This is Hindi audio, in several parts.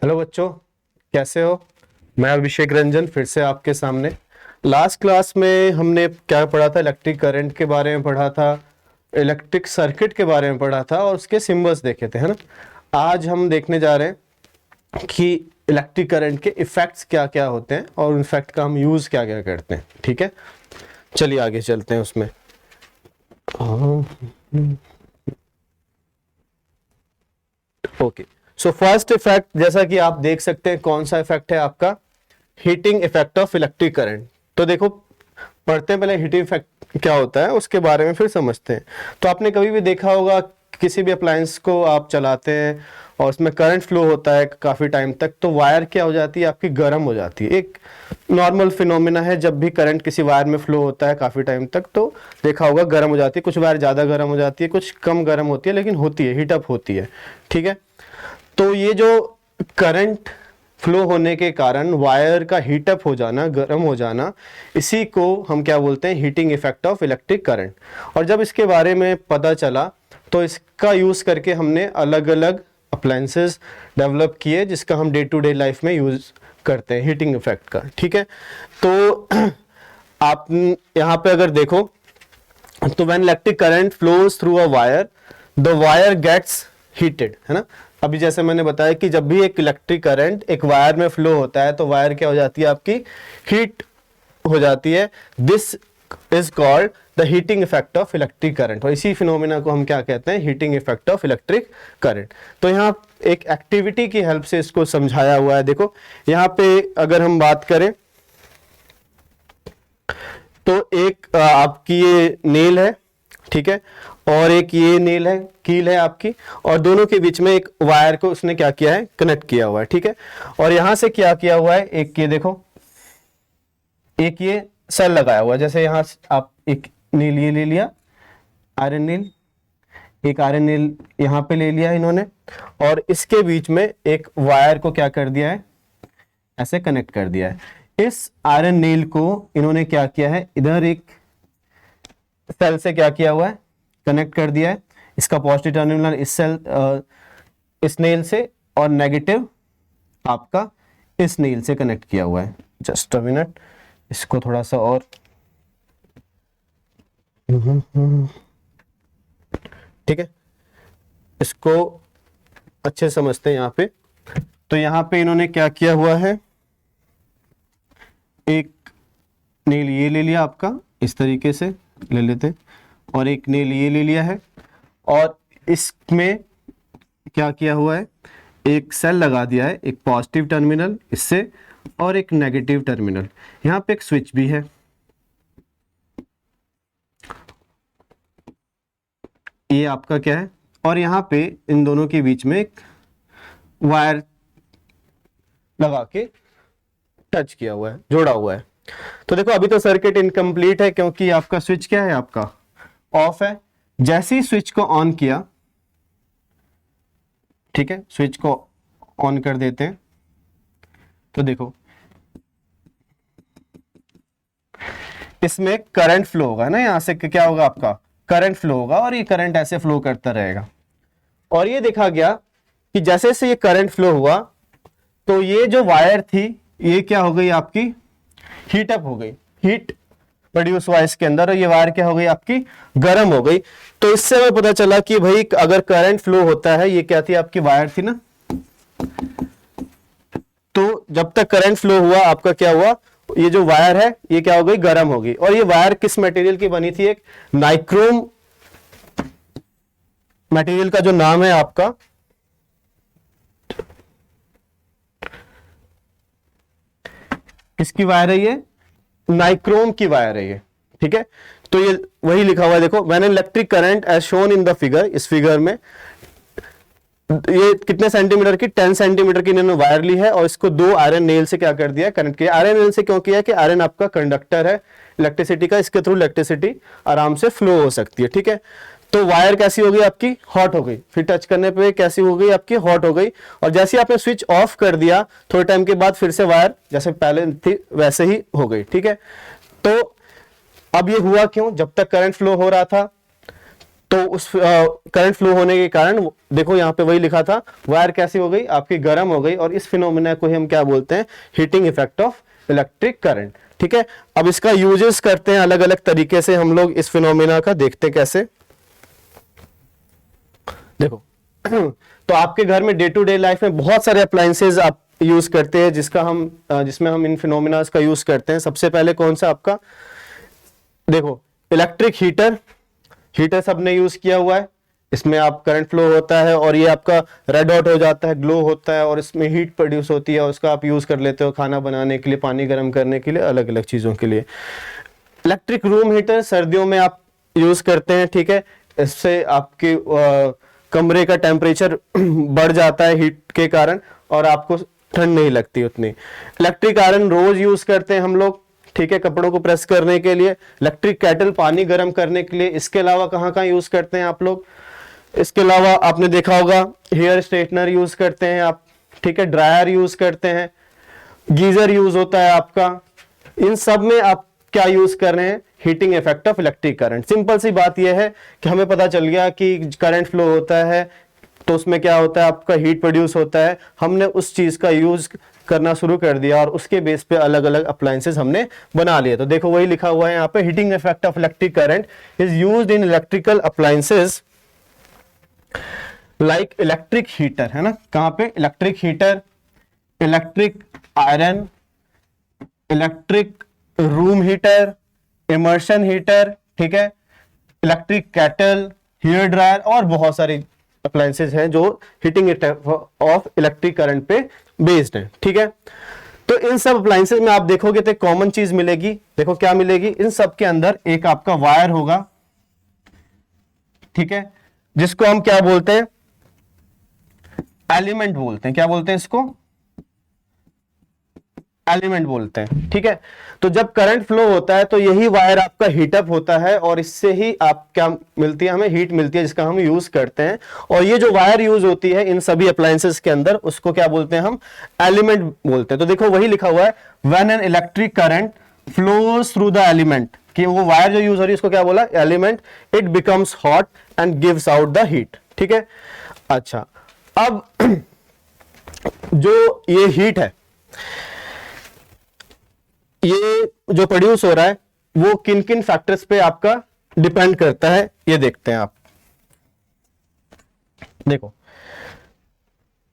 हेलो बच्चों, कैसे हो। मैं अभिषेक रंजन फिर से आपके सामने। लास्ट क्लास में हमने क्या पढ़ा था? इलेक्ट्रिक करंट के बारे में पढ़ा था, इलेक्ट्रिक सर्किट के बारे में पढ़ा था और उसके सिंबल्स देखे थे, है ना। आज हम देखने जा रहे हैं कि इलेक्ट्रिक करंट के इफेक्ट्स क्या क्या होते हैं और इफेक्ट का हम यूज़ क्या क्या करते हैं। ठीक है, चलिए आगे चलते हैं उसमें। ओके, सो फर्स्ट इफेक्ट, जैसा कि आप देख सकते हैं, कौन सा इफेक्ट है आपका? Heating effect of electric current. तो देखो, पढ़ते हैं पहले हीटिंग इफेक्ट क्या होता है, उसके बारे में फिर समझते हैं। तो आपने कभी भी देखा होगा, किसी भी अप्लायंस को आप चलाते हैं और उसमें करंट फ्लो होता है काफ़ी टाइम तक, तो वायर क्या हो जाती है आपकी? गर्म हो जाती है। एक नॉर्मल फिनोमिना है, जब भी करंट किसी वायर में फ्लो होता है काफ़ी टाइम तक, तो देखा होगा गर्म हो जाती है। कुछ वायर ज़्यादा गर्म हो जाती है, कुछ कम गर्म होती है, लेकिन होती है, हीटअप होती है। ठीक है, तो ये जो करंट फ्लो होने के कारण वायर का हीटअप हो जाना, गर्म हो जाना, इसी को हम क्या बोलते हैं? Heating effect of electric current. और जब इसके बारे में पता चला तो इसका यूज़ करके हमने अलग अलग अप्लायंसेस डेवलप किए, जिसका हम डे टू डे लाइफ में यूज़ करते हैं, हीटिंग इफेक्ट का। ठीक है, तो आप यहाँ पे अगर देखो, तो when electric current flows through a wire, the wire gets heated, है ना। अभी जैसे मैंने बताया कि जब भी एक इलेक्ट्रिक करंट एक वायर में फ्लो होता है तो वायर क्या हो जाती है आपकी? हीट हो जाती है। This is called the heating effect of electric current, और इसी फिनोमिना को हम क्या कहते हैं? Heating effect of electric current. तो यहाँ एक एक्टिविटी की हेल्प से इसको समझाया हुआ है। देखो यहाँ पे अगर हम बात करें तो एक आपकी ये नेल है, ठीक है, और एक ये नेल है, कील है आपकी, और दोनों के बीच में एक वायर को उसने क्या किया है? कनेक्ट किया हुआ है। ठीक है, और यहां से क्या किया हुआ है? एक ये देखो, एक ये सेल लगाया हुआ है। जैसे यहां आप एक नील ये ले लिया, आयरन नील, एक आयरन नील यहां पे ले लिया इन्होंने, और इसके बीच में एक वायर को क्या कर दिया है? ऐसे कनेक्ट कर दिया है। इस आयरन नील को इन्होंने क्या किया है? इधर एक सेल से क्या किया हुआ है? कनेक्ट कर दिया है। इसका पॉजिटिव टर्मिनल इस सेल इस नेल से, और नेगेटिव आपका इस नेल से कनेक्ट किया हुआ है। जस्ट अ मिनट, इसको थोड़ा सा और ठीक है, इसको अच्छे समझते हैं यहाँ पे। तो यहाँ पे इन्होंने क्या किया हुआ है? एक नेल ये ले लिया आपका, इस तरीके से ले लेते हैं, और एक नेल ये ले लिया है, और इसमें क्या किया हुआ है? एक सेल लगा दिया है, एक पॉजिटिव टर्मिनल इससे और एक नेगेटिव टर्मिनल। यहाँ पे एक स्विच भी है, ये आपका क्या है, और यहाँ पे इन दोनों के बीच में एक वायर लगा के टच किया हुआ है, जोड़ा हुआ है। तो देखो अभी तो सर्किट इनकम्प्लीट है, क्योंकि आपका स्विच क्या है? आपका ऑफ है। जैसे ही स्विच को ऑन किया, ठीक है, स्विच को ऑन कर देते हैं, तो देखो इसमें करंट फ्लो होगा ना, यहां से क्या होगा? आपका करंट फ्लो होगा, और ये करंट ऐसे फ्लो करता रहेगा। और ये देखा गया कि जैसे से ये करंट फ्लो हुआ, तो ये जो वायर थी ये क्या हो गई आपकी? हीटअप हो गई, हीट प्रोड्यूस हुआ इसके अंदर, और ये वायर क्या हो गई आपकी? गर्म हो गई। तो इससे हमें पता चला कि भाई अगर करंट फ्लो होता है, ये क्या थी आपकी? वायर थी ना। तो जब तक करंट फ्लो हुआ, आपका क्या हुआ? ये जो वायर है ये क्या हो गई? गर्म हो गई। और ये वायर किस मटेरियल की बनी थी? एक नाइक्रोम मटेरियल का जो नाम है आपका, किसकी वायर है? ये नाइक्रोम की वायर है ये। ठीक है, तो ये वही लिखा हुआ है, देखो, when an electric current as shown in the figure, इस फिगर में ये कितने सेंटीमीटर की? 10 सेंटीमीटर की इन्होंने वायर ली है, और इसको दो आयरन नेल से क्या कर दिया? कनेक्ट किया। आयरन नेल से क्यों किया? कि आयरन आपका कंडक्टर है इलेक्ट्रिसिटी का, इसके थ्रू इलेक्ट्रिसिटी आराम से फ्लो हो सकती है। ठीक है, तो वायर कैसी हो गई आपकी? हॉट हो गई। फिर टच करने पे कैसी हो गई आपकी? हॉट हो गई। और जैसे ही आपने स्विच ऑफ कर दिया, थोड़े टाइम के बाद फिर से वायर जैसे पहले थी वैसे ही हो गई। ठीक है, तो अब ये हुआ क्यों? जब तक करंट फ्लो हो रहा था तो उस करंट फ्लो होने के कारण देखो यहाँ पे वही लिखा था, वायर कैसी हो गई आपकी, गर्म हो गई, और इस फिनोमिना को हम क्या बोलते हैं, heating effect of electric current. ठीक है, अब इसका यूजेस करते हैं अलग अलग तरीके से, हम लोग इस फिनोमिना का देखते कैसे। देखो तो आपके घर में डे टू डे लाइफ में बहुत सारे अप्लायंसेज आप यूज करते हैं जिसमें हम इन फिनोमिना का यूज करते हैं। सबसे पहले कौन सा आपका, देखो इलेक्ट्रिक हीटर सबने यूज किया हुआ है, इसमें आप करंट फ्लो होता है और ये आपका रेड हॉट हो जाता है, ग्लो होता है और इसमें हीट प्रोड्यूस होती है, उसका आप यूज कर लेते हो खाना बनाने के लिए, पानी गर्म करने के लिए, अलग अलग चीजों के लिए। इलेक्ट्रिक रूम हीटर सर्दियों में आप यूज करते हैं। ठीक है, इससे आपके कमरे का टेम्परेचर बढ़ जाता है हीट के कारण और आपको ठंड नहीं लगती उतनी। इलेक्ट्रिक आयरन रोज यूज करते हैं हम लोग, ठीक है, कपड़ों को प्रेस करने के लिए। इलेक्ट्रिक केटल पानी गर्म करने के लिए। इसके अलावा कहाँ कहाँ यूज करते हैं आप लोग, इसके अलावा आपने देखा होगा हेयर स्ट्रेटनर यूज करते हैं आप, ठीक है, ड्रायर यूज करते हैं, गीजर यूज होता है आपका। इन सब में आप क्या यूज कर रहे हैं, heating effect of electric current. Simple सी बात यह है कि हमें पता चल गया कि करंट फ्लो होता है तो उसमें क्या होता है, आपका हीट प्रोड्यूस होता है। हमने उस चीज का यूज करना शुरू कर दिया और उसके बेस पे अलग अलग अप्लायंसेस हमने बना लिए। तो देखो वही लिखा हुआ है यहाँ पे, heating effect of electric current is used in electrical appliances like electric heater, है ना, कहां पे, electric heater, electric iron, electric room heater, immersion heater, ठीक है, इलेक्ट्रिक केटल, हेयर ड्रायर और बहुत सारी अप्लायंसेस हैं जो हीटिंग ऑफ इलेक्ट्रिक करंट पे बेस्ड हैं। ठीक है, तो इन सब अप्लायंसेस में आप देखोगे तो एक कॉमन चीज मिलेगी। देखो क्या मिलेगी, इन सब के अंदर एक आपका वायर होगा, ठीक है, जिसको हम क्या बोलते हैं, एलिमेंट बोलते हैं। क्या बोलते हैं इसको, एलिमेंट बोलते हैं। ठीक है, तो जब करंट फ्लो होता है तो यही वायर आपका हीटअप होता है और इससे ही आप क्या मिलती है, हमें हीट मिलती है जिसका हम यूज करते हैं। और ये जो वायर यूज होती है इन सभी अप्लायंसेस के अंदर, उसको क्या बोलते हैं, हम एलिमेंट बोलते हैं। तो देखो वही लिखा हुआ है, when an electric current flows through the element, कि वो वायर जो यूज हो रही है उसको क्या बोला, element, it becomes hot and gives out the heat. ठीक है, अच्छा, अब जो ये हीट है, ये जो प्रोड्यूस हो रहा है वो किन किन फैक्टर्स पे आपका डिपेंड करता है, ये देखते हैं आप। देखो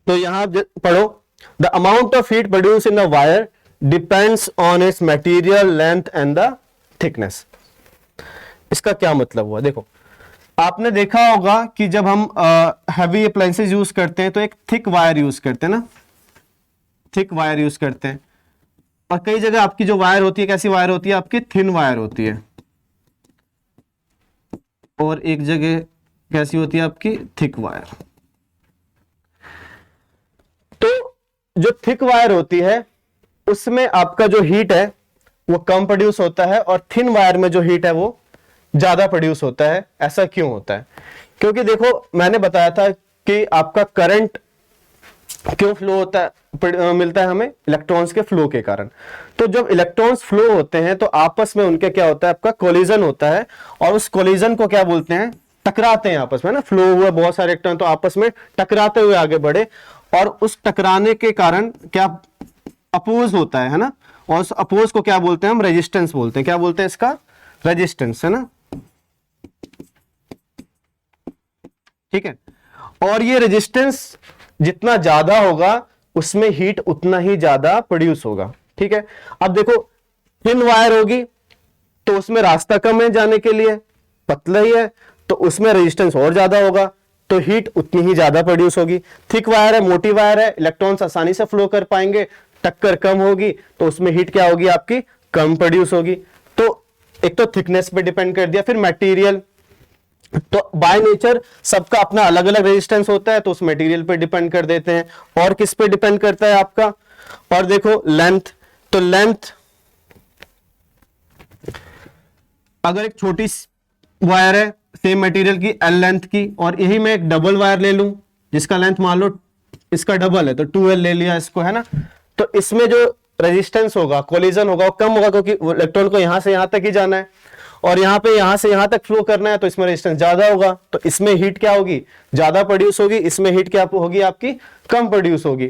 तो यहां पढ़ो, the amount of heat produce in the wire depends on it's material length and the thickness. इसका क्या मतलब हुआ, देखो आपने देखा होगा कि जब हम हैवी अप्लायंसेस यूज करते हैं तो एक थिक वायर यूज करते हैं ना, थिक वायर यूज करते हैं। और कई जगह आपकी जो वायर होती है कैसी वायर होती है, आपकी थिन वायर होती है, और एक जगह कैसी होती है आपकी, थिक वायर। तो जो थिक वायर होती है उसमें आपका जो हीट है वो कम प्रोड्यूस होता है और थिन वायर में जो हीट है वो ज्यादा प्रोड्यूस होता है। ऐसा क्यों होता है, क्योंकि देखो मैंने बताया था कि आपका करंट क्यों फ्लो होता है, मिलता है हमें इलेक्ट्रॉन्स के फ्लो के कारण। तो जब इलेक्ट्रॉन्स फ्लो होते हैं तो आपस में उनके क्या होता है, आपका कोलिजन होता है, और उस कोलिजन को क्या बोलते हैं, टकराते हैं आपस में ना, फ्लो हुआ बहुत सारे इलेक्ट्रॉन तो आपस में टकराते हुए आगे बढ़े, और उस टकराने के कारण क्या अपोज होता है ना, और उस अपोज को क्या बोलते हैं हम, रेजिस्टेंस बोलते हैं। क्या बोलते हैं इसका, रेजिस्टेंस, है ना, ठीक है। और ये रेजिस्टेंस जितना ज्यादा होगा उसमें हीट उतना ही ज्यादा प्रोड्यूस होगा। ठीक है, अब देखो थिन वायर होगी तो उसमें रास्ता कम है जाने के लिए, पतला ही है तो उसमें रेजिस्टेंस और ज्यादा होगा तो हीट उतनी ही ज्यादा प्रोड्यूस होगी। थिक वायर है, मोटी वायर है, इलेक्ट्रॉन्स आसानी से फ्लो कर पाएंगे, टक्कर कम होगी तो उसमें हीट क्या होगी आपकी, कम प्रोड्यूस होगी। तो एक तो थिकनेस पे डिपेंड कर दिया, फिर मटेरियल, तो बाय नेचर सबका अपना अलग अलग रेजिस्टेंस होता है तो उस मटेरियल पे डिपेंड कर देते हैं। और किस पे डिपेंड करता है आपका, और देखो लेंथ, तो लेंथ अगर एक छोटी वायर है सेम मटेरियल की, एल लेंथ की, और यही मैं एक डबल वायर ले लूं जिसका लेंथ मान लो इसका डबल है तो 2L ले लिया इसको, है ना, तो इसमें जो रेजिस्टेंस होगा, कोलिजन होगा वो कम होगा क्योंकि इलेक्ट्रॉन को यहां से यहां तक ही जाना है। और यहाँ पे यहां से यहां तक फ्लो करना है तो इसमें रेजिस्टेंस ज्यादा होगा, तो इसमें हीट क्या होगी, ज्यादा प्रोड्यूस होगी, इसमें हीट क्या होगी आपकी, कम प्रोड्यूस होगी।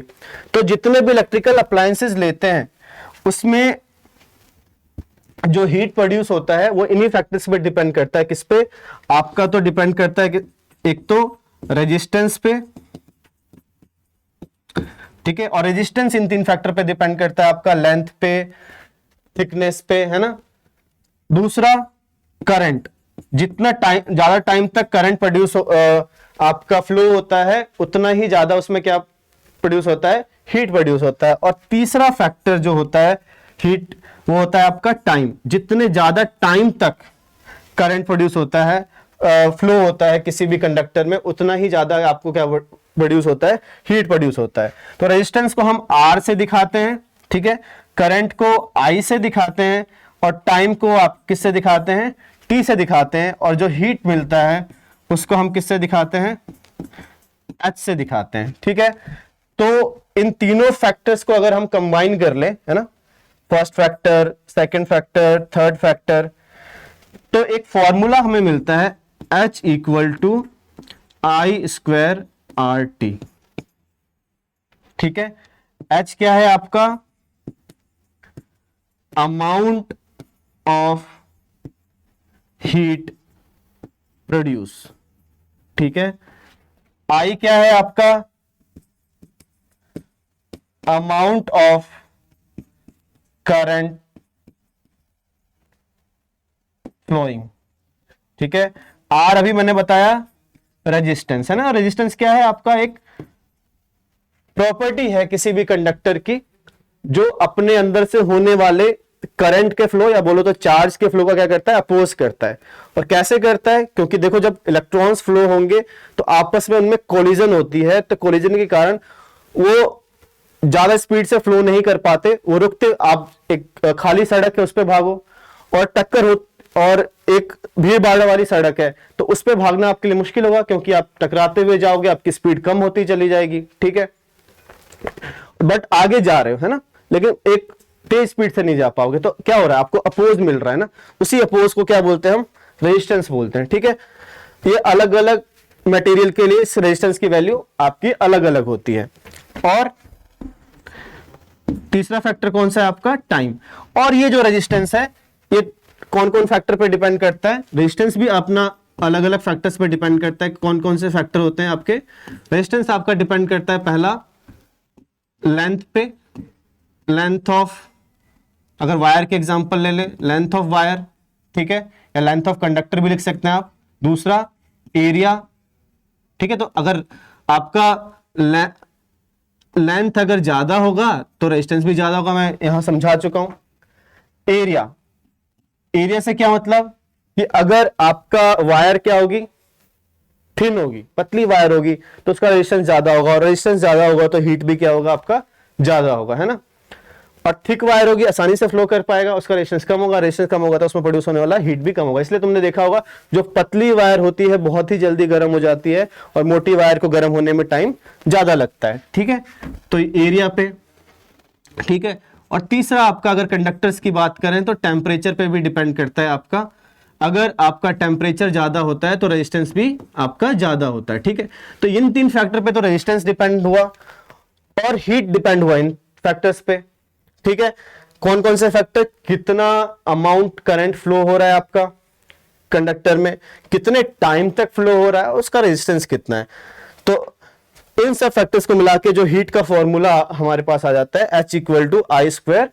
तो जितने भी इलेक्ट्रिकल अप्लायंसेस लेते हैं उसमें जो हीट प्रोड्यूस होता है वो इन्हीं फैक्टर्स पे डिपेंड करता है। किस पे, आपका तो डिपेंड करता है कि एक तो रेजिस्टेंस पे, ठीक है, और रेजिस्टेंस इन 3 फैक्टर पे डिपेंड करता है, आपका लेंथ पे, थिकनेस पे, है ना। दूसरा करंट, जितना टाइम, ज्यादा टाइम तक करंट प्रोड्यूस आपका फ्लो होता है उतना ही ज्यादा उसमें क्या प्रोड्यूस होता है, हीट प्रोड्यूस होता है। और तीसरा फैक्टर जो होता है हीट, वो होता है आपका टाइम, जितने ज्यादा टाइम तक करंट प्रोड्यूस होता है, फ्लो होता है किसी भी कंडक्टर में, उतना ही ज्यादा आपको क्या प्रोड्यूस होता है, हीट प्रोड्यूस होता है। तो रेजिस्टेंस को हम R से दिखाते हैं, ठीक है, करंट को I से दिखाते हैं, और टाइम को आप किससे दिखाते हैं, T से दिखाते हैं, और जो हीट मिलता है उसको हम किससे दिखाते हैं, H से दिखाते हैं, ठीक है। तो इन तीनों फैक्टर्स को अगर हम कंबाइन कर ले, है ना, first factor, second factor, third factor, तो एक फॉर्मूला हमें मिलता है H equal to I square RT, ठीक है। H क्या है आपका, अमाउंट ऑफ हीट प्रोड्यूस, ठीक है। I क्या है आपका, अमाउंट ऑफ करंट फ्लोइंग, ठीक है। R अभी मैंने बताया रेजिस्टेंस, है ना। रेजिस्टेंस क्या है आपका, एक प्रॉपर्टी है किसी भी कंडक्टर की जो अपने अंदर से होने वाले करंट के फ्लो या बोलो तो चार्ज के फ्लो का क्या करता है, अपोज करता है। और कैसे करता है, क्योंकि देखो जब इलेक्ट्रॉन्स फ्लो होंगे तो आपस में उनमें कोलिजन होती है, तो कोलिजन के कारण वो ज्यादा स्पीड से फ्लो नहीं कर पाते, वो रुकते। आप एक खाली सड़क है उस पर भागो, और टक्कर हो, और एक भीड़ भाड़ वाली सड़क है तो उस पर भागना आपके लिए मुश्किल होगा, क्योंकि आप टकराते हुए जाओगे, आपकी स्पीड कम होती चली जाएगी, ठीक है। बट आगे जा रहे हो, है ना, लेकिन एक तेज स्पीड से नहीं जा पाओगे, तो क्या हो रहा है, आपको अपोज मिल रहा है ना, उसी अपोज को क्या बोलते हैं हम, रेजिस्टेंस बोलते हैं, ठीक है। ये अलग अलग मटेरियल के लिए इस रेजिस्टेंस की वैल्यू आपकी अलग अलग होती है। और तीसरा फैक्टर कौन सा है आपका, टाइम। और ये जो रेजिस्टेंस है ये कौन कौन फैक्टर पे डिपेंड करता है, रेजिस्टेंस भी अपना अलग अलग फैक्टर्स पे डिपेंड करता है। कौन कौन से फैक्टर होते हैं आपके, रेजिस्टेंस आपका डिपेंड करता है पहला लेंथ पे, लेंथ ऑफ, अगर वायर के एग्जांपल ले ले, लेंथ ऑफ वायर, ठीक है, या लेंथ ऑफ कंडक्टर भी लिख सकते हैं आप। दूसरा एरिया, ठीक है, तो अगर आपका लेंथ अगर ज्यादा होगा तो रेजिस्टेंस भी ज्यादा होगा, मैं यहां समझा चुका हूं। एरिया, एरिया से क्या मतलब कि अगर आपका वायर क्या होगी, थिन होगी, पतली वायर होगी, तो उसका रेजिस्टेंस ज्यादा होगा, और रेजिस्टेंस ज्यादा होगा तो हीट भी क्या होगा आपका, ज्यादा होगा, है ना। और थिक वायर होगी, आसानी से फ्लो कर पाएगा, उसका रेजिस्टेंस कम होगा, रेजिस्टेंस कम होगा तो उसमें प्रोड्यूस होने वाला हीट भी कम होगा। इसलिए तुमने देखा होगा जो पतली वायर होती है बहुत ही जल्दी गर्म हो जाती है, और मोटी वायर को गर्म होने में टाइम ज्यादा लगता है, ठीक है। तो एरिया पे, ठीक है। और तीसरा आपका अगर कंडक्टर्स की बात करें तो टेम्परेचर पे भी डिपेंड करता है आपका, अगर आपका टेम्परेचर ज्यादा होता है तो रेजिस्टेंस भी आपका ज्यादा होता है, ठीक है। तो इन 3 फैक्टर पे तो रेजिस्टेंस डिपेंड हुआ और हीट डिपेंड हुआ इन फैक्टर्स पे, ठीक है। कौन कौन से फैक्टर, कितना अमाउंट करंट फ्लो हो रहा है आपका कंडक्टर में, कितने टाइम तक फ्लो हो रहा है, उसका रेजिस्टेंस कितना है। तो इन सब फैक्टर्स को मिला के जो हीट का फॉर्मूला हमारे पास आ जाता है H equal to I square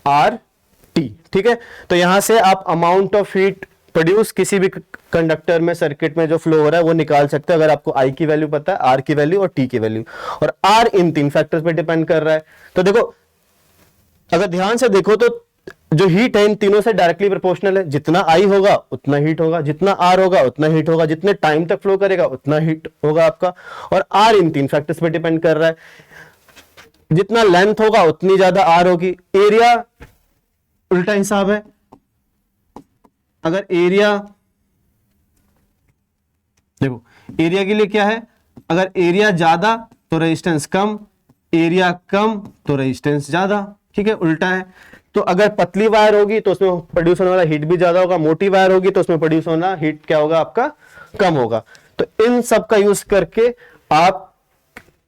RT, ठीक है। तो यहां से आप अमाउंट ऑफ हीट प्रोड्यूस किसी भी कंडक्टर में, सर्किट में जो फ्लो हो रहा है वो निकाल सकते हैं, अगर आपको I की वैल्यू पता है, R की वैल्यू और T की वैल्यू। और R इन 3 फैक्टर्स पे डिपेंड कर रहा है। तो देखो, अगर ध्यान से देखो तो जो हीट है इन तीनों से डायरेक्टली प्रोपोर्शनल है, जितना I होगा उतना हीट होगा, जितना R होगा उतना हीट होगा, जितने टाइम तक फ्लो करेगा उतना हीट होगा आपका। और R इन 3 फैक्टर्स पे डिपेंड कर रहा है, जितना लेंथ होगा उतनी ज्यादा R होगी। एरिया उल्टा हिसाब है, अगर एरिया, देखो एरिया के लिए क्या है, अगर एरिया ज्यादा तो रेजिस्टेंस कम, एरिया कम तो रेजिस्टेंस ज्यादा, ठीक है, उल्टा है। तो अगर पतली वायर होगी तो उसमें प्रोड्यूस होने वाला हीट भी ज्यादा होगा, मोटी वायर होगी तो उसमें प्रोड्यूस होना हीट क्या होगा आपका, कम होगा। तो इन सब का यूज करके आप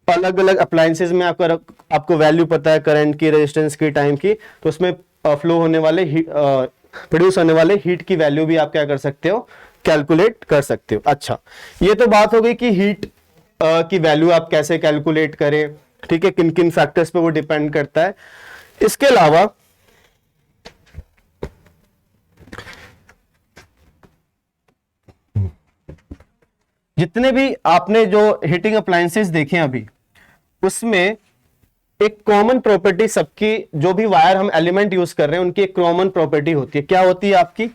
अलग अलग अप्लायंसेस में आपको वैल्यू पता है करंट की, रेजिस्टेंस की, टाइम की, तो उसमें फ्लो होने वाले प्रोड्यूस होने वाले हीट की वैल्यू भी आप क्या कर सकते हो, कैलकुलेट कर सकते हो। अच्छा, ये तो बात हो गई कि हीट की वैल्यू आप कैसे कैलकुलेट करें, ठीक है, किन किन फैक्टर्स पे वो डिपेंड करता है। इसके अलावा जितने भी आपने जो हीटिंग अप्लायंसेस देखे अभी, उसमें एक कॉमन प्रॉपर्टी सबकी, जो भी वायर हम एलिमेंट यूज कर रहे हैं उनकी एक कॉमन प्रॉपर्टी होती है। क्या होती है आपकी,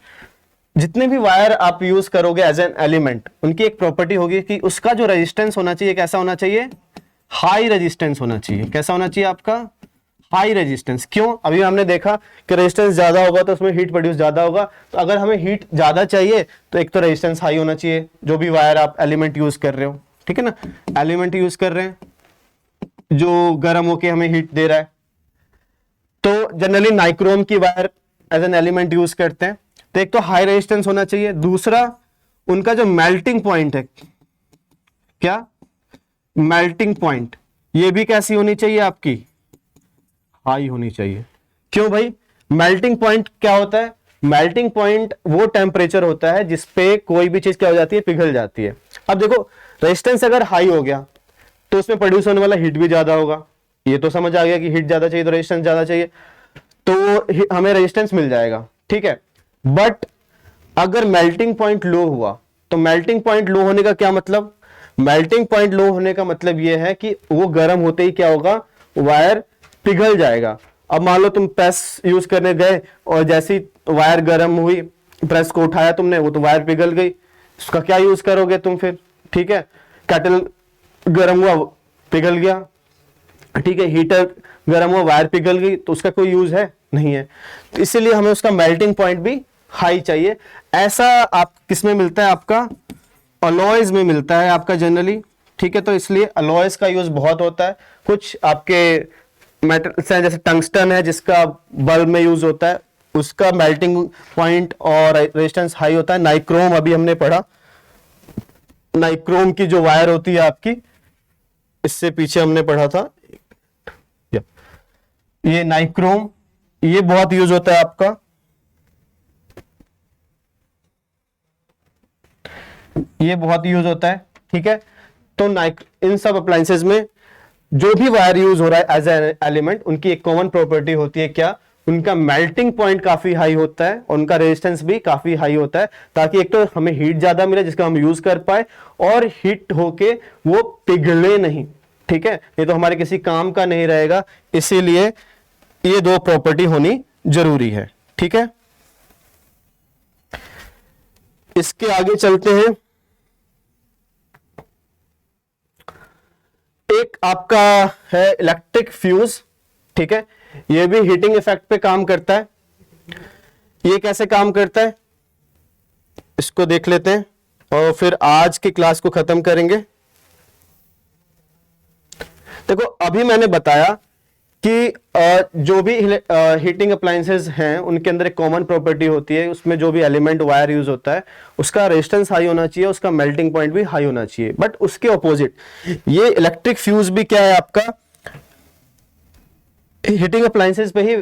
जितने भी वायर आप यूज करोगे एज एन एलिमेंट, उनकी एक प्रॉपर्टी होगी कि उसका जो रेजिस्टेंस होना चाहिए कैसा होना चाहिए, हाई रेजिस्टेंस होना चाहिए। कैसा होना चाहिए आपका, हाई रेजिस्टेंस। क्यों, अभी हमने देखा कि रेजिस्टेंस ज्यादा होगा तो उसमें हीट प्रोड्यूस ज्यादा होगा, तो अगर हमें हीट ज्यादा चाहिए तो एक तो रेजिस्टेंस हाई होना चाहिए, जो भी वायर आप एलिमेंट यूज कर रहे हो, ठीक है ना, एलिमेंट यूज कर रहे हैं जो गर्म होके हमें हीट दे रहा है, तो जनरली नाइक्रोम की wire as an element use करते हैं। तो एक तो हाई रेजिस्टेंस होना चाहिए, दूसरा उनका जो मेल्टिंग पॉइंट है, क्या, मेल्टिंग पॉइंट, ये भी कैसी होनी चाहिए आपकी, हाई होनी चाहिए। क्यों भाई, मेल्टिंग पॉइंट क्या होता है, मेल्टिंग पॉइंट वो टेम्परेचर होता है जिसपे कोई भी चीज क्या हो जाती है, पिघल जाती है। अब देखो, रेजिस्टेंस अगर हाई हो गया तो उसमें प्रोड्यूस होने वाला हीट भी ज्यादा होगा, ये तो समझ आ गया कि हीट ज्यादा चाहिए तो रेजिस्टेंस ज्यादा चाहिए, तो हमें रेजिस्टेंस मिल जाएगा, ठीक है। बट अगर मेल्टिंग पॉइंट लो हुआ, तो मेल्टिंग पॉइंट लो होने का क्या मतलब, मेल्टिंग पॉइंट लो होने का मतलब यह है कि वो गर्म होते ही क्या होगा, वायर पिघल जाएगा। अब मान लो तुम प्रेस यूज करने गए और जैसी वायर गर्म हुई, प्रेस को उठाया तुमने, वो तो वायर पिघल गई, उसका क्या यूज करोगे तुम फिर, ठीक है। केटल गर्म हुआ, पिघल गया, ठीक है, हीटर गर्म हुआ, वायर पिघल गई, तो उसका कोई यूज है नहीं है। तो इसीलिए हमें उसका मेल्टिंग पॉइंट भी हाई चाहिए। ऐसा आप किसमें मिलता है, आपका अलॉयज में मिलता है आपका जनरली, ठीक है। तो इसलिए अलॉयज का यूज बहुत होता है। कुछ आपके मेटल्स हैं जैसे टंगस्टन है जिसका बल्ब में यूज होता है, उसका मेल्टिंग पॉइंट और रेजिस्टेंस हाई होता है। नाइक्रोम अभी हमने पढ़ा, नाइक्रोम की जो वायर होती है आपकी, इससे पीछे हमने पढ़ा था, ये नाइक्रोम, ये बहुत यूज होता है आपका, ये बहुत यूज होता है, ठीक है। तो इन सब अप्लायंसेस में जो भी वायर यूज हो रहा है एज एन एलिमेंट, उनकी एक कॉमन प्रॉपर्टी होती है, क्या, उनका मेल्टिंग पॉइंट काफी हाई होता है और उनका रेजिस्टेंस भी काफी हाई होता है, ताकि एक तो हमें हीट ज्यादा मिले जिसका हम यूज कर पाए, और हीट होके वो पिघले नहीं, ठीक है, ये तो हमारे किसी काम का नहीं रहेगा। इसीलिए ये दो प्रॉपर्टी होनी जरूरी है, ठीक है। इसके आगे चलते हैं। एक आपका है इलेक्ट्रिक फ्यूज, ठीक है, ये भी हीटिंग इफेक्ट पे काम करता है। ये कैसे काम करता है, इसको देख लेते हैं और फिर आज की क्लास को खत्म करेंगे। देखो, अभी मैंने बताया कि जो भी हीटिंग अप्लायंसेस हैं उनके अंदर एक कॉमन प्रॉपर्टी होती है, उसमें जो भी एलिमेंट वायर यूज होता है उसका रेजिस्टेंस हाई होना चाहिए, उसका मेल्टिंग पॉइंट भी हाई होना चाहिए। बट उसके ऑपोजिट ये इलेक्ट्रिक फ्यूज भी क्या है, आपका हीटिंग अप्लायंसेस पे ही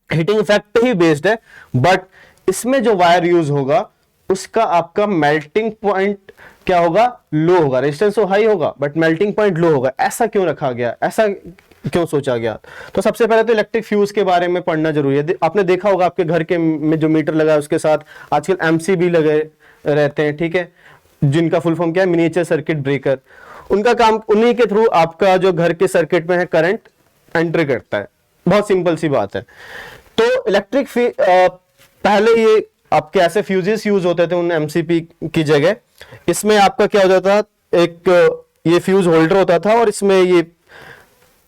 हीटिंग इफेक्ट पे ही बेस्ड है। बट इसमें जो वायर यूज होगा उसका आपका मेल्टिंग पॉइंट क्या होगा, लो होगा, रेजिस्टेंस तो हाई होगा बट मेल्टिंग पॉइंट लो होगा। ऐसा क्यों रखा गया, ऐसा क्यों सोचा गया? तो सबसे पहले तो इलेक्ट्रिक फ्यूज के बारे में पढ़ना जरूरी है। आपने देखा होगा आपके घर के में जो मीटर लगा है उसके साथ आजकल एमसीबी लगे रहते हैं, ठीक है, जिनका फुल फॉर्म क्या है, मिनिएचर सर्किट ब्रेकर। उनका काम, उन्हीं के थ्रू आपका जो घर के सर्किट में है करंट एंटर करता है। बहुत सिंपल सी बात है। तो इलेक्ट्रिक पहले ये आपके ऐसे फ्यूजेस यूज होते थे उन एमसीपी की जगह। इसमें आपका क्या हो जाता था, एक ये फ्यूज होल्डर होता था और इसमें ये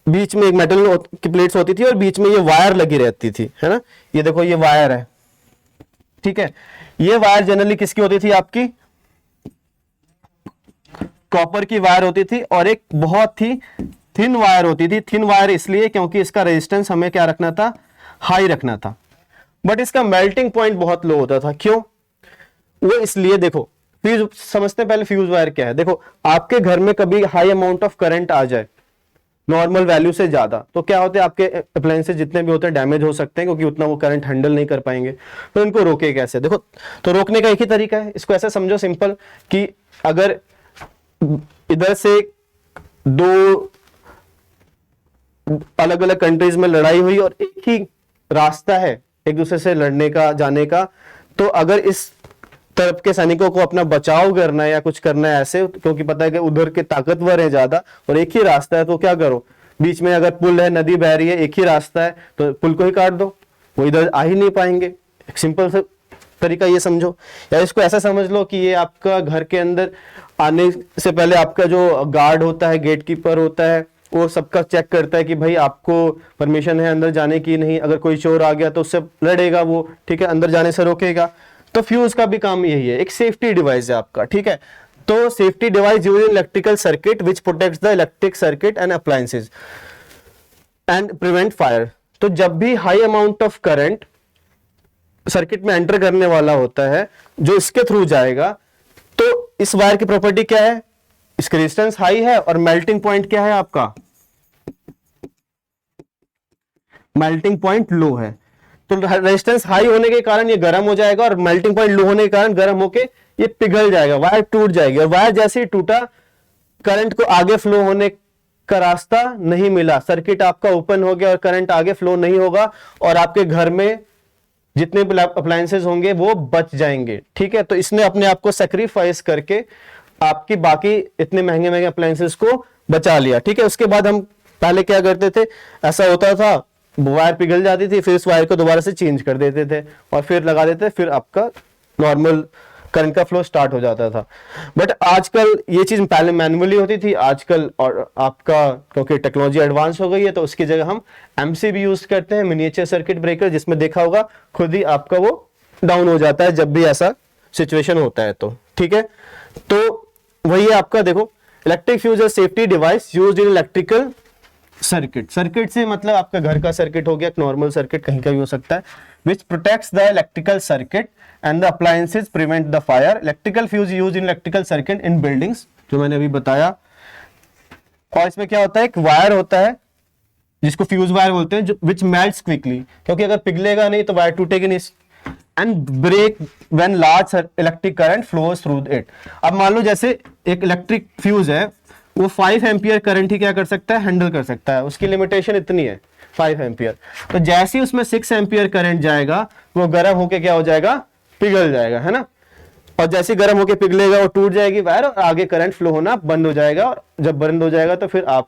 बीच में एक मेटल की प्लेट्स होती थी और बीच में ये वायर लगी रहती थी, है ना। ये देखो ये वायर है, ठीक है। ये वायर जनरली किसकी होती थी, आपकी कॉपर की वायर होती थी और एक बहुत ही थिन वायर होती थी। थिन वायर इसलिए क्योंकि इसका रेजिस्टेंस हमें क्या रखना था, हाई रखना था, बट इसका मेल्टिंग पॉइंट बहुत लो होता था। क्यों? वो इसलिए, देखो फ्यूज समझते हैं पहले, फ्यूज वायर क्या है। देखो आपके घर में कभी हाई अमाउंट ऑफ करंट आ जाए नॉर्मल वैल्यू से ज्यादा, तो क्या होते हैं, आपके अप्लायंसेस जितने भी होते हैं डैमेज हो सकते हैं, क्योंकि उतना वो करंट हैंडल नहीं कर पाएंगे। तो इनको रोके कैसे? देखो, तो रोकने का एक ही तरीका है, इसको ऐसे समझो सिंपल, कि अगर इधर से दो अलग अलग कंट्रीज में लड़ाई हुई और एक ही रास्ता है एक दूसरे से लड़ने का, जाने का, तो अगर इस तरफ के सैनिकों को अपना बचाव करना है या कुछ करना है ऐसे, क्योंकि पता है कि उधर के ताकतवर है ज्यादा और एक ही रास्ता है, तो क्या करो, बीच में अगर पुल है, नदी बह रही है, एक ही रास्ता है, तो पुल को ही काट दो, वो इधर आ ही नहीं पाएंगे। एक सिंपल सा तरीका ये समझो, या इसको ऐसा समझ लो कि ये आपका घर के अंदर आने से पहले आपका जो गार्ड होता है, गेट कीपर होता है, वो सबका चेक करता है कि भाई आपको परमिशन है अंदर जाने की, नहीं, अगर कोई चोर आ गया तो उससे लड़ेगा वो, ठीक है, अंदर जाने से रोकेगा। तो फ्यूज का भी काम यही है, एक सेफ्टी डिवाइस है आपका, ठीक है। तो safety device use in electrical circuit which protects the electric circuit and appliances and prevent fire. तो जब भी high amount of current circuit में एंटर करने वाला होता है जो इसके थ्रू जाएगा, तो इस वायर की प्रॉपर्टी क्या है, इसका रेजिस्टेंस हाई है और मेल्टिंग पॉइंट क्या है आपका, मेल्टिंग पॉइंट लो है। तो रेजिस्टेंस हाई होने के कारण ये गर्म हो जाएगा और मेल्टिंग पॉइंट लो होने के कारण गर्म होके ये पिघल जाएगा, वायर टूट जाएगी। और वायर जैसे ही टूटा, करंट को आगे फ्लो होने का रास्ता नहीं मिला, सर्किट आपका ओपन हो गया और करंट आगे फ्लो नहीं होगा, और आपके घर में जितने अप्लायंसेस होंगे वो बच जाएंगे, ठीक है। तो इसने अपने आप को सेक्रीफाइस करके आपकी बाकी इतने महंगे महंगे अप्लायंसेस को बचा लिया, ठीक है। उसके बाद हम पहले क्या करते थे, ऐसा होता था वायर पिघल जाती थी, फिर इस वायर को दोबारा से चेंज कर देते थे और फिर लगा देते, फिर आपका नॉर्मल करंट का फ्लो स्टार्ट हो जाता था। बट आजकल ये चीज पहले मैन्युअली होती थी, आजकल और आपका क्योंकि टेक्नोलॉजी एडवांस हो गई है, तो उसकी जगह हम एमसीबी यूज करते हैं, मिनिएचर सर्किट ब्रेकर, जिसमें देखा होगा खुद ही आपका वो डाउन हो जाता है जब भी ऐसा सिचुएशन होता है, तो ठीक है। तो वही है आपका, देखो, electric fuse safety device used in electrical circuit. Circuit से मतलब आपका घर का सर्किट हो गया, नॉर्मल सर्किट कहीं का भी हो सकता है, which protects the electrical circuit and the appliances, prevent the fire. Electrical fuse use in electrical circuit in buildings, जो मैंने अभी बताया। और इसमें क्या होता है, एक वायर होता है जिसको फ्यूज वायर बोलते हैं, जो विच मेल्ट्स क्विकली, क्योंकि अगर पिघलेगा नहीं तो वायर टूटेगी नहीं, and break when large electric current flows through it. अब मान लो जैसे एक इलेक्ट्रिक फ्यूज है, वो 5 एम्पियर करंट ही क्या कर सकता है, हैंडल कर सकता है, उसकी लिमिटेशन इतनी है 5 एम्पियर। तो जैसे ही उसमें 6 एम्पियर करंट जाएगा, वो गर्म होके क्या हो जाएगा, पिघल जाएगा, है ना। और जैसे गर्म होके पिघलेगा वो टूट जाएगी वायर और आगे करंट फ्लो होना बंद हो जाएगा, और जब बंद हो जाएगा तो फिर आप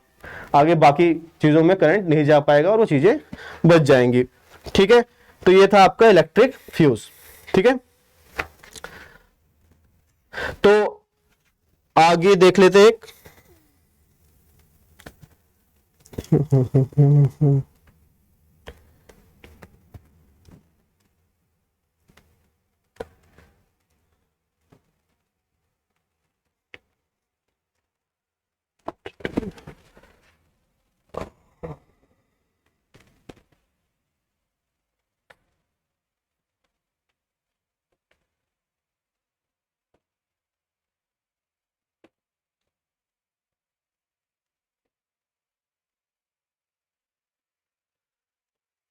आगे बाकी चीजों में करंट नहीं जा पाएगा और वो चीजें बच जाएंगी, ठीक है। तो ये था आपका इलेक्ट्रिक फ्यूज, ठीक है। तो आगे देख लेते हैं एक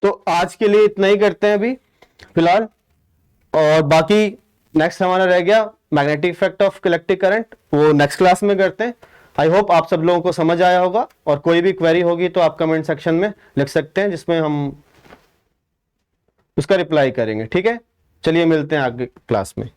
तो आज के लिए इतना ही करते हैं अभी फिलहाल, और बाकी नेक्स्ट हमारा रह गया magnetic effect of electric current, वो नेक्स्ट क्लास में करते हैं। आई होप आप सब लोगों को समझ आया होगा, और कोई भी क्वेरी होगी तो आप कमेंट सेक्शन में लिख सकते हैं, जिसमें हम उसका रिप्लाई करेंगे, ठीक है। चलिए मिलते हैं आगे क्लास में।